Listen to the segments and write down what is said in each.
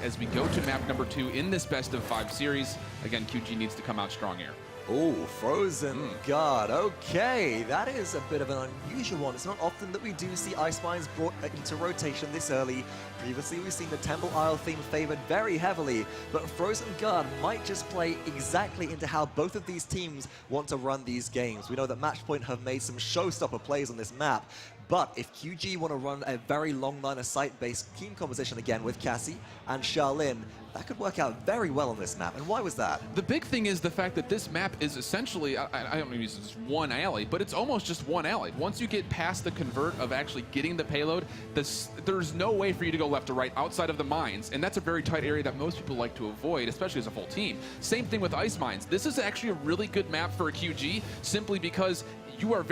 as we go to map number 2 in this best-of-5 series. Again, QG needs to come out strong here. Oh, Frozen God. Okay, that is a bit of an unusual one. It's not often that we do see Ice Mines brought into rotation this early. Previously, we've seen the Temple Isle theme favored very heavily, but Frozen God might just play exactly into how both of these teams want to run these games. We know that Matchpoint have made some showstopper plays on this map, but if QG want to run a very long line of sight-based team composition again with Cassie and Charlene, that could work out very well on this map. And why was that? The big thing is the fact that this map is essentially, I don't use this one alley, but it's almost just one alley. Once you get past the convert of actually getting the payload, there's no way for you to go left or right outside of the mines, and that's a very tight area that most people like to avoid, especially as a full team. Same thing with Ice Mines. This is actually a really good map for a QG, simply because you are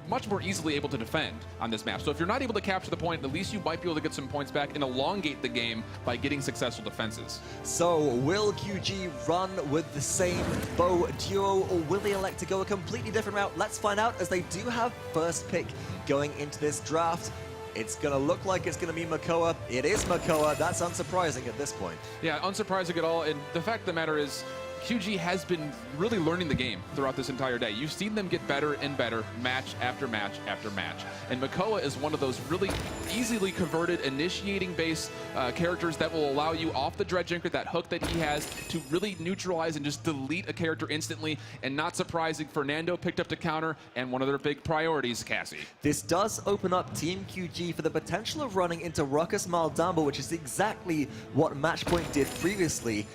much more easily able to defend on this map. So if you're not able to capture the point, at least you might be able to get some points back and elongate the game by getting successful defenses. So will QG run with the same bow duo, or will they elect to go a completely different route? Let's find out, as they do have first pick going into this draft. It's going to look like it's going to be Makoa. It is Makoa. That's unsurprising at this point. Yeah, unsurprising at all. And the fact of the matter is, QG has been really learning the game throughout this entire day. You've seen them get better and better match after match after match. And Makoa is one of those really easily converted initiating base characters that will allow you off the Dredge Anchor, that hook that he has, to really neutralize and just delete a character instantly. And not surprising, Fernando picked up to counter, and one of their big priorities, Cassie. This does open up Team QG for the potential of running into Ruckus Maldamba, which is exactly what Matchpoint did previously.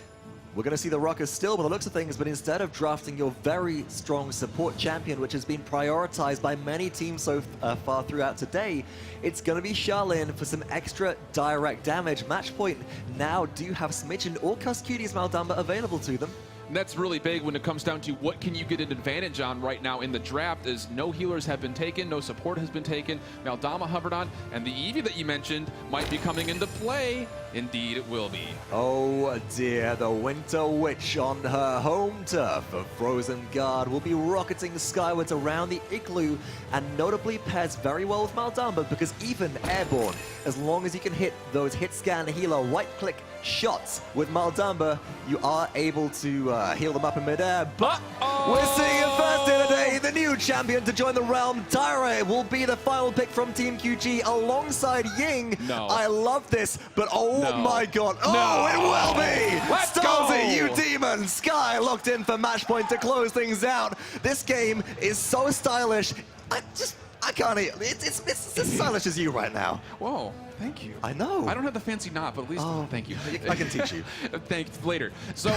We're going to see the Ruckus still by the looks of things, but instead of drafting your very strong support champion, which has been prioritized by many teams so far throughout today, it's going to be Charlene for some extra direct damage. Matchpoint now do have Smidgen or Cuskudis Maldamba available to them. And that's really big when it comes down to what can you get an advantage on right now in the draft, as no healers have been taken, no support has been taken, Maldama hovered on, and the Eevee that you mentioned might be coming into play. Indeed it will be. Oh dear, the Winter Witch on her home turf of Frozen God will be rocketing skywards around the igloo, and notably pairs very well with Maldamba, because even airborne, as long as you can hit those hit scan healer right click shots with Maldamba, you are able to heal them up in midair. But we're seeing it first here today. The new champion to join the realm, Tyra, will be the final pick from Team QG alongside Ying. No. I love this, but oh my god. Oh, No. it will be! Let's Stalzy, go! you demon! Sky locked in for Matchpoint to close things out. This game is so stylish. I can't even. It's as stylish as you right now. Whoa. Thank you. I know. I don't have the fancy knot, but at least thank you. I can teach you. Thanks later. So,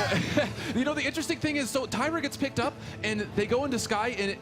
you know, the interesting thing is, so Tyra gets picked up, and they go into Sky, and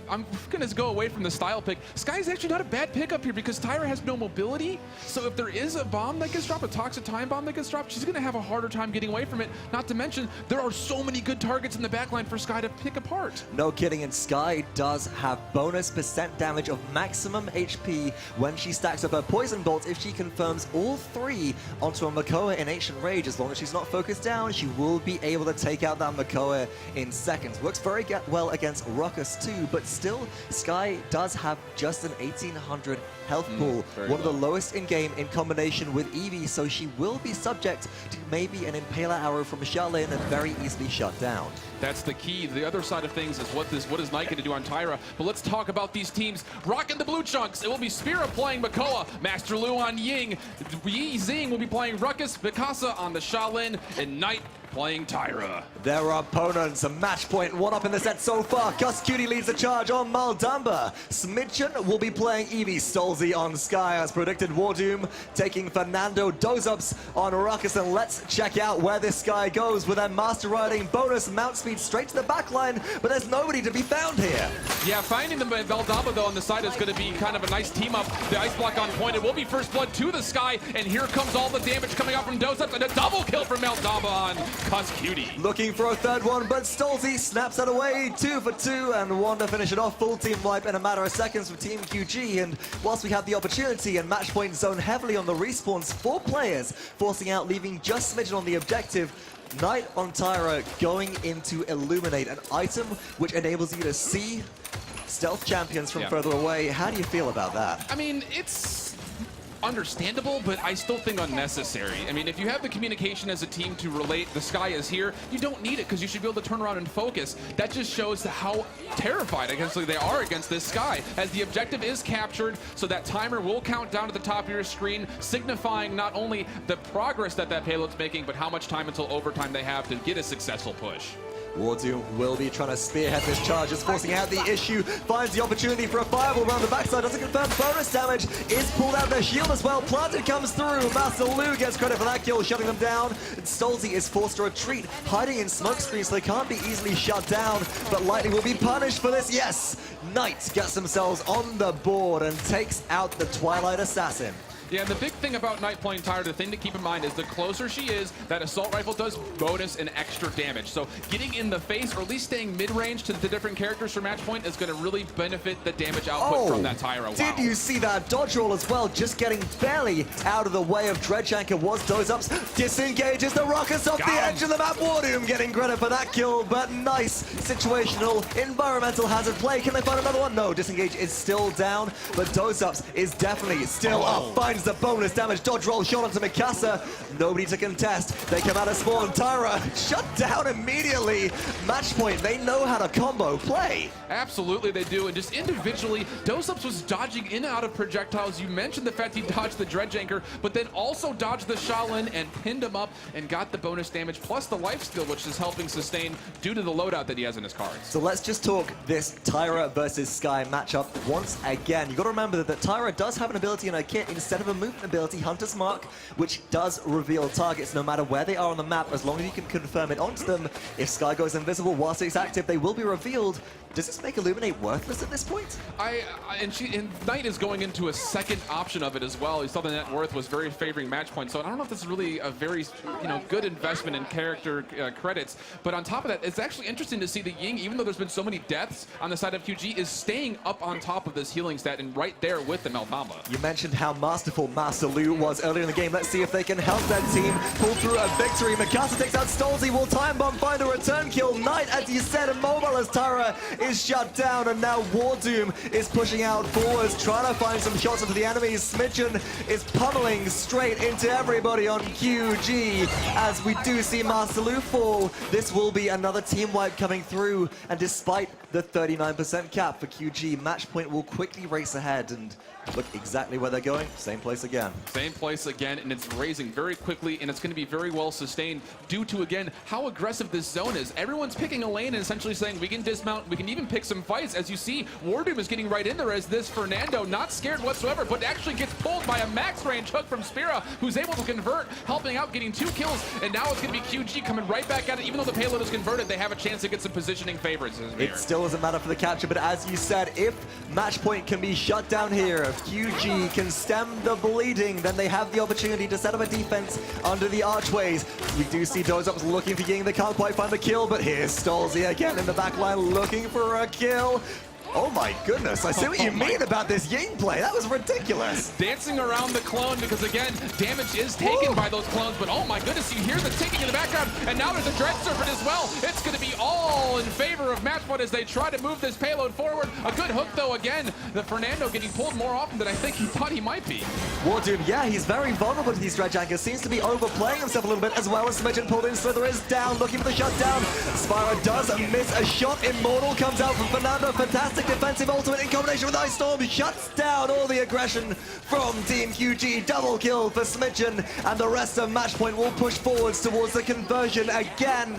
I'm going to go away from the style pick. Sky is actually not a bad pick up here, because Tyra has no mobility. So if there is a bomb that gets dropped, a toxic time bomb that gets dropped, she's going to have a harder time getting away from it. Not to mention, there are so many good targets in the backline for Sky to pick apart. No kidding, and Sky does have bonus percent damage of maximum HP when she stacks up her Poison Bolt. If she confirms all three onto a Makoa in Ancient Rage, as long as she's not focused down, she will be able to take out that Makoa in seconds. Works very well against Ruckus too, but still, Sky does have just an 1800 health pool, one of the lowest in-game in combination with Eevee, so she will be subject to maybe an Impaler arrow from Charlene and very easily shut down. That's the key. The other side of things is what is Nike going to do on Tyra. But let's talk about these teams. Rocking the blue chunks. It will be Spira playing Makoa, Master Lu on Ying. Yi Xing will be playing Ruckus, Mikasa on the Shaolin, and Knight playing Tyra. Their opponents, a Matchpoint, one up in the set so far. Cuskudis leads the charge on Maldamba. Smidgen will be playing Eevee. Stalzy on Sky, as predicted. Wardoom taking Fernando. Dozups on Ruckus, and let's check out where this Sky goes with their Master Riding bonus mount speed straight to the back line, but there's nobody to be found here. Yeah, finding the Maldamba, though, on the side is going to be kind of a nice team up. The Ice Block on point. It will be first blood to the Sky, and here comes all the damage coming out from Dozups, and a double kill from Maldamba on Cuskudis. Looking for a third one, but Stalzy snaps that away. 2 for 2, and one to finish it off. Full team wipe in a matter of seconds for Team QG, and whilst we have the opportunity and Matchpoint zone heavily on the respawns, 4 players forcing out, leaving just Smidgen on the objective. Knight on Tyra going into Illuminate, an item which enables you to see stealth champions from further away. How do you feel about that? I mean, it's understandable, but I still think unnecessary. I mean, if you have the communication as a team to relate the Sky is here, you don't need it because you should be able to turn around and focus. That just shows how terrified essentially they are against this Sky, as the objective is captured, so that timer will count down to the top of your screen, signifying not only the progress that payload's making, but how much time until overtime they have to get a successful push. Wardoom will be trying to spearhead this charge, just forcing out the issue, finds the opportunity for a fireball around the backside, doesn't confirm bonus damage, is pulled out their shield as well, Planted comes through, Master Lu gets credit for that kill, shutting them down, and Stolzy is forced to retreat, hiding in smoke screens so they can't be easily shut down, but Lightning will be punished for this, yes! Knight gets themselves on the board and takes out the Twilight Assassin. Yeah, and the big thing about Knight playing Tyra, the thing to keep in mind is the closer she is, that assault rifle does bonus and extra damage. So getting in the face, or at least staying mid-range to the different characters for Matchpoint is going to really benefit the damage output from that Tyra. Wow. Did you see that dodge roll as well? Just getting barely out of the way of Dredge Anchor was Doze-Ups. Disengages the rockets off the edge of the map. Wardoom getting credit for that kill, but nice situational environmental hazard play. Can they find another one? No, Disengage is still down, but Doze-Ups is definitely still up. Finds the bonus damage, dodge roll shot onto Mikasa. Nobody to contest. They come out of spawn. Tyra shut down immediately. Matchpoint, they know how to combo play. Absolutely they do, and just individually, Doze-Ups was dodging in and out of projectiles. You mentioned the fact he dodged the Dredge Anchor, but then also dodged the Shaolin and pinned him up and got the bonus damage, plus the life steal, which is helping sustain due to the loadout that he has in his cards. So let's just talk this Tyra versus Sky matchup once again. You got to remember that Tyra does have an ability in her kit instead of a movement ability, Hunter's Mark, which does reveal targets no matter where they are on the map, as long as you can confirm it onto them. If Sky goes invisible whilst it's active, they will be revealed. Does this make Illuminate worthless at this point? And Knight is going into a second option of it as well. You saw the net worth was very favoring Matchpoint, so I don't know if this is really a very good investment in character credits. But on top of that, it's actually interesting to see the Ying, even though there's been so many deaths on the side of QG, is staying up on top of this healing stat and right there with the Meltamba. You mentioned how masterful Master Lu was earlier in the game. Let's see if they can help that team pull through a victory. Mikasa takes out Stolzy. Will Time Bomb find a return kill? Knight, as you said, immobile as Tyra is shut down, and now Wardoom is pushing out forwards, trying to find some shots into the enemies. Smidgen is pummeling straight into everybody on QG. As we do see Master Lu fall, this will be another team wipe coming through, and despite the 39% cap for QG, Matchpoint will quickly race ahead and look exactly where they're going. Same place again. Same place again, and it's raising very quickly, and it's going to be very well sustained due to, again, how aggressive this zone is. Everyone's picking a lane and essentially saying, we can dismount, we can even pick some fights. As you see, Wardoom is getting right in there as this Fernando, not scared whatsoever, but actually gets pulled by a max range hook from Spira, who's able to convert, helping out, getting 2 kills, and now it's going to be QG coming right back at it. Even though the payload is converted, they have a chance to get some positioning favorites. It still doesn't matter for the capture, but as you said, if Matchpoint can be shut down here, if QG can stem the bleeding, then they have the opportunity to set up a defense under the archways. We do see Doze-Ups looking for Ying. They can't quite find the kill, but here's Stolzy again in the back line looking for a kill. Oh my goodness, I see what you mean about this Ying play. That was ridiculous. Dancing around the clone because, again, damage is taken by those clones, but oh my goodness, you hear the ticking in the background, and now there's a Dread Serpent as well. It's going to be all in favor of Matchpoint as they try to move this payload forward. A good hook, though, again. The Fernando getting pulled more often than I think he thought he might be. Wardoom, yeah, he's very vulnerable to these Dredge Anchors. Seems to be overplaying himself a little bit, as well as Smidgen pulled in. Slither is down, looking for the shutdown. Spyro does miss a shot. Immortal comes out from Fernando. Fantastic defensive ultimate in combination with Ice Storm. Shuts down all the aggression from Team QG. Double kill for Smidgen, and the rest of Matchpoint will push forwards towards the conversion again.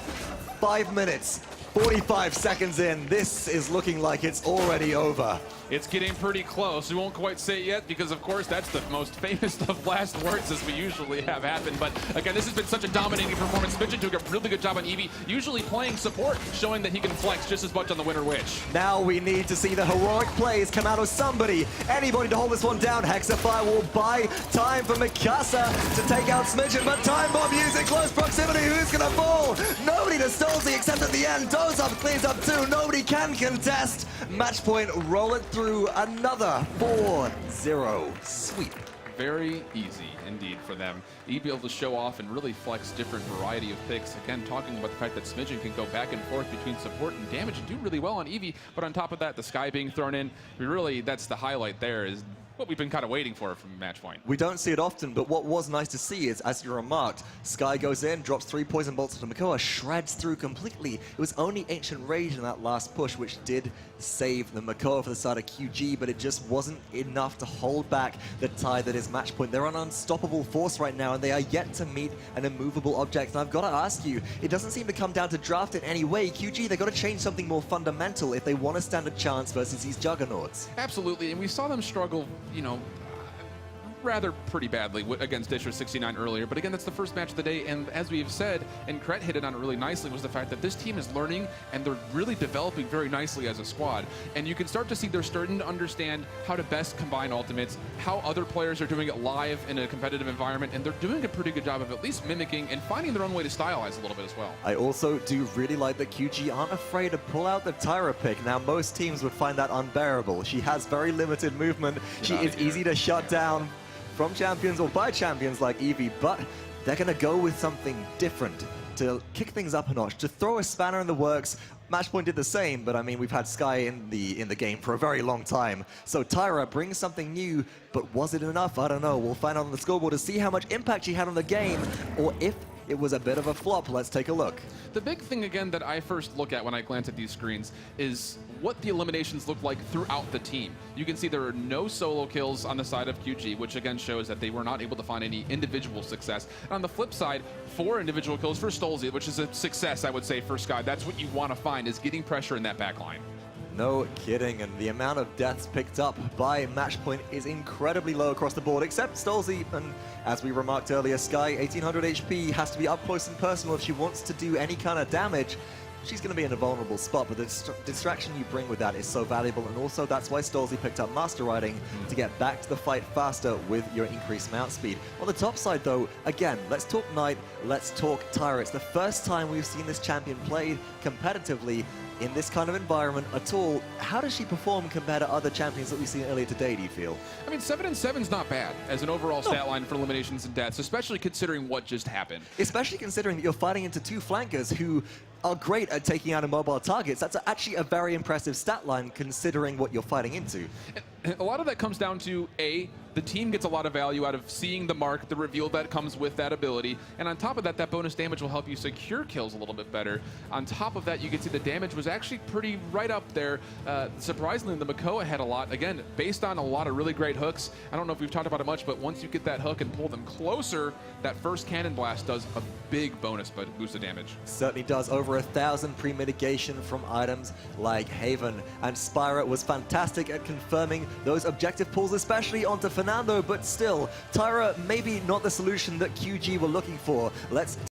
5 minutes, 45 seconds in. This is looking like it's already over. It's getting pretty close. We won't quite say it yet because, of course, that's the most famous of last words as we usually have happen. But, again, this has been such a dominating performance. Smidgen doing a really good job on Eevee, usually playing support, showing that he can flex just as much on the Winter Witch. Now we need to see the heroic plays come out of somebody. Anybody to hold this one down. Hexafire will buy time for Mikasa to take out Smidgen, but Time Bomb using close proximity. Who's going to fall? Nobody to Stolzy except at the end. Doze-Up cleans up too. Nobody can contest. Matchpoint roll it through another 4-0 sweep. Very easy indeed for them. You'd be able to show off and really flex different variety of picks. Again, talking about the fact that Smidgen can go back and forth between support and damage and do really well on Eevee. But on top of that, the Sky being thrown in, really, that's the highlight there, is what we've been kind of waiting for from Matchpoint. We don't see it often, but what was nice to see is, as you remarked, Sky goes in, drops 3 poison bolts to Makoa, shreds through completely. It was only Ancient Rage in that last push, which did save the Makoa for the side of QG, but it just wasn't enough to hold back the tide that is Matchpoint. They're an unstoppable force right now, and they are yet to meet an immovable object. And I've got to ask you, it doesn't seem to come down to draft in any way. QG, they've got to change something more fundamental if they want to stand a chance versus these juggernauts. Absolutely, and we saw them struggle, you know, rather pretty badly against Disher 69 earlier, but again, that's the first match of the day, and as we've said, and Kret hit it on it really nicely, was the fact that this team is learning and they're really developing very nicely as a squad, and you can start to see they're starting to understand how to best combine ultimates, how other players are doing it live in a competitive environment, and they're doing a pretty good job of at least mimicking and finding their own way to stylize a little bit as well. I also do really like that QG aren't afraid to pull out the Tyra pick. Now, most teams would find that unbearable. She has very limited movement. She is easy to shut down from champions or by champions like Eevee, but they're going to go with something different to kick things up a notch, to throw a spanner in the works. Matchpoint did the same, but I mean, we've had Sky in the game for a very long time. So Tyra brings something new, but was it enough? I don't know. We'll find out on the scoreboard to see how much impact she had on the game, or if it was a bit of a flop. Let's take a look. The big thing, again, that I first look at when I glance at these screens is what the eliminations look like throughout the team. You can see there are no solo kills on the side of QG, which again shows that they were not able to find any individual success. And on the flip side, 4 individual kills for Stolzy, which is a success, I would say, for Sky. That's what you want to find, is getting pressure in that back line. No kidding, and the amount of deaths picked up by Matchpoint is incredibly low across the board, except Stolzy, and as we remarked earlier, Sky, 1800 HP, has to be up close and personal if she wants to do any kind of damage. She's going to be in a vulnerable spot, but the distraction you bring with that is so valuable, and also that's why Stolzy picked up Master Riding to get back to the fight faster with your increased mount speed. On the top side, though, again, let's talk Knight, let's talk Tyra. It's the first time we've seen this champion played competitively in this kind of environment at all. How does she perform compared to other champions that we've seen earlier today, do you feel? I mean, 7-7 is not bad as an overall stat line for eliminations and deaths, especially considering what just happened. Especially considering that you're fighting into 2 flankers who are great at taking out immobile targets. That's actually a very impressive stat line considering what you're fighting into. A lot of that comes down to, A, the team gets a lot of value out of seeing the mark, the reveal that comes with that ability, and on top of that, that bonus damage will help you secure kills a little bit better. On top of that, you can see the damage was actually pretty right up there. Surprisingly, the Makoa had a lot, again, based on a lot of really great hooks. I don't know if we've talked about it much, but once you get that hook and pull them closer, that first cannon blast does a big bonus boost of damage. Certainly does. Over 1,000 pre-mitigation from items like Haven, and Spyra was fantastic at confirming those objective pulls, especially onto Fernando, but still, Tyra maybe not the solution that QG were looking for. Let's